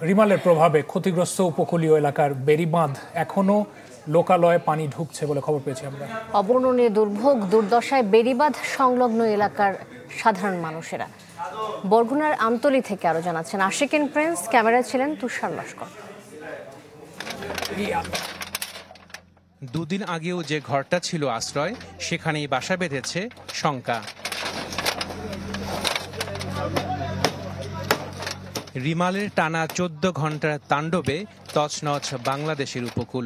রিমালের প্রভাবে ক্ষতিগ্রস্ত উপকূলীয় এলাকার বেড়িবাঁধ এখনো লোকালয়ে পানি ঢুকছে বলে খবর পেয়েছি আমরা। অবর্ণনীয় দুর্ভোগ দুর্দশায় বেড়িবাঁধ সংলগ্ন এলাকার সাধারণ মানুষেরা। বরগুনার আমতলী থেকে আরো জানাচ্ছেন আশিকিন প্রিন্স, ক্যামেরায় ছিলেন তুষার লস্কর। দুদিন আগেও যে ঘরটা ছিল আশ্রয়, সেখানেই বাসা বেঁধেছে শঙ্কা। রিমালের টানা 14 ঘন্টার তাণ্ডবে তছনছ বাংলাদেশের উপকূল।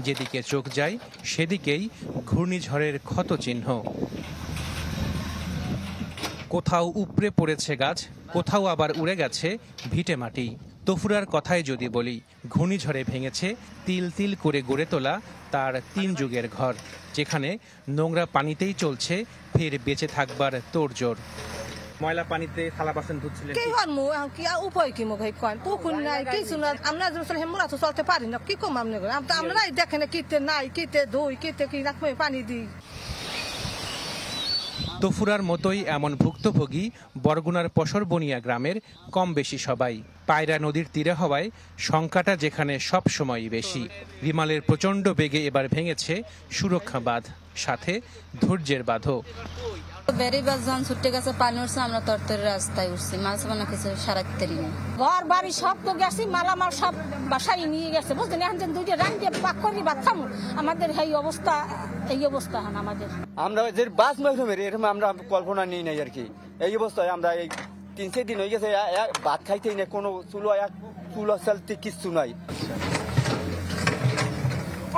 যেদিকে চোখ যায় সেদিকেই ঘূর্ণিঝড়ের ক্ষতচিহ্ন। কোথাও উপড়ে পড়েছে গাছ, কোথাও আবার উড়ে গেছে ভিটে মাটি। তফুরার কথাই যদি বলি, ঘূর্ণিঝড়ে ভেঙেছে তিল তিল করে গড়ে তোলা তার 3 যুগের ঘর, যেখানে নোংরা পানিতেই চলছে ফের বেঁচে থাকবার তোড়জোড়। ময়লা পানিতে থালা বাসন ধুচ্ছিলেন, উপায় কি মুখ পুকুর নাই কিছু না, আমরা হেমরা তো চলতে পারি না, কি কম আমরা দেখে না কিতে নাই কিতে ধুই কিতে কি পানি দিই। তফুরার মতোই এমন ভুক্তভোগী বরগুনার পশরবনিয়া গ্রামের কম বেশি সবাই। পায়রা নদীর তীরে হওয়ায় সংখ্যাটা যেখানে সব সময়ই বেশি। রিমালের প্রচণ্ড বেগে এবার ভেঙেছে সুরক্ষা বাঁধ, সাথে ধৈর্যের বাঁধও। বেড়িবাঁধ যখন ছুটে গেছে, পানি উঠছে, আমরা তরতরে রাস্তায় উঠছি, মাছ বানা কিছু সারাতে ঘর বাড়ি সব তো গেছি, মালামাল সব বাসায় নিয়ে গেছে, বুঝলেন। এখন যে দুইটা রান্না পাক করি ভাত খামু, আমাদের এই অবস্থা হন আমাদের। আমরা যে বাস মাধ্যমে এরকম আমরা কল্পনা নিই নাই আর কি। এই অবস্থায় আমরা এই 3-4 দিন হয়ে গেছে ভাত খাইতেই না, কোনো চুলো চালতে কিচ্ছু নাই।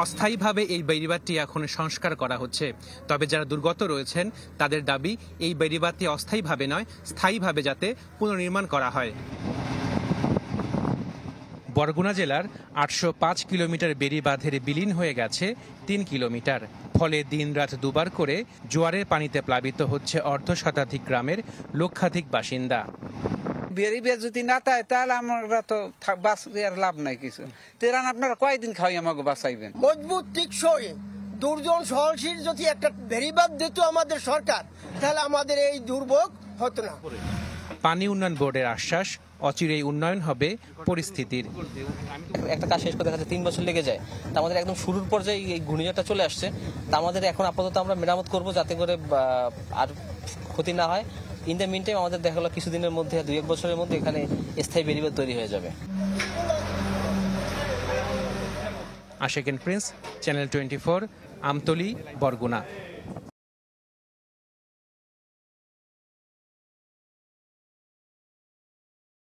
অস্থায়ীভাবে এই বেড়িবাঁধটি এখন সংস্কার করা হচ্ছে, তবে যারা দুর্গত রয়েছেন তাদের দাবি এই বেড়িবাঁধটি অস্থায়ীভাবে নয়, স্থায়ীভাবে যাতে পুনর্নির্মাণ করা হয়। বরগুনা জেলার 805 কিলোমিটার বেড়িবাঁধের বিলীন হয়ে গেছে 3 কিলোমিটার। ফলে দিনরাত দুবার করে জোয়ারের পানিতে প্লাবিত হচ্ছে অর্ধশতাধিক গ্রামের লক্ষাধিক বাসিন্দা। বেড়িবাঁধ যদি না থাকে তাহলে আমরা তো বাঁচার লাভ নাই কিছু। তেরান আপনারা কয়দিন খাওয়াই আমাকে বাঁচাইবেন? মজবুত টিকসই দুর্যোগ সহনশীল যদি একটা বেড়িবাঁধ দিত আমাদের সরকার, তাহলে আমাদের এই দুর্ভোগ হতো না। পানি উন্নয়ন বোর্ডের আশ্বাস, অচিরেই উন্নয়ন হবে পরিস্থিতির। একটা কাজ শেষ করতে দেখা যায় 3 বছর লেগে যায়। তা আমাদের একদম শুরুর পর্যায়ে এই ঘূর্ণিঝড়টা চলে আসছে। তা আমাদের এখন আপাতত আমরা মেরামত করব যাতে করে আর ক্ষতি না হয়। ইন দ্য মিন টাইম আমাদের দেখা গেল কিছুদিনের মধ্যে, 2-1 বছরের মধ্যে এখানে স্থায়ী বেড়িবাঁধ তৈরি হয়ে যাবে। Ashikin Prince, channel 24, Amtali, Barguna.